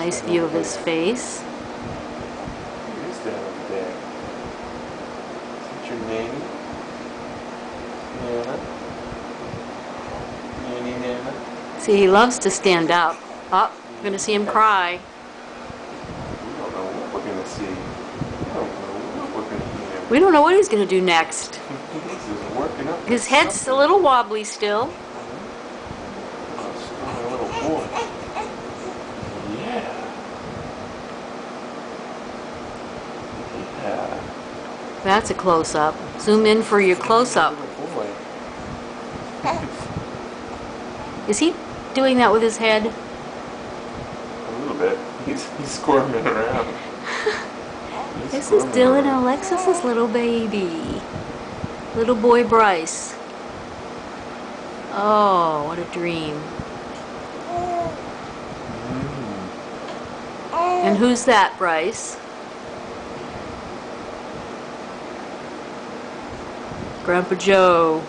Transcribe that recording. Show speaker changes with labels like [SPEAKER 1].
[SPEAKER 1] Nice view of his face.
[SPEAKER 2] Who is that over there? Is that your nanny? Nana? Nanny Nana?
[SPEAKER 1] See, he loves to stand up. Oh, you're going to see him cry.
[SPEAKER 2] We don't know what we're going to see. We don't know what we're going to hear.
[SPEAKER 1] We don't know what he's going to do next.
[SPEAKER 2] This is working up.
[SPEAKER 1] His head's a little wobbly still.
[SPEAKER 2] Oh, strong little boy. Yeah. Yeah.
[SPEAKER 1] That's a close-up. Zoom in for your close-up.
[SPEAKER 2] Little boy.
[SPEAKER 1] Is he doing that with his head?
[SPEAKER 2] A little bit. He's squirming around.
[SPEAKER 1] This is Dylan and Alexis's little baby. Little boy Bryce. Oh, what a dream. And who's that, Bryce? Grandpa Joe.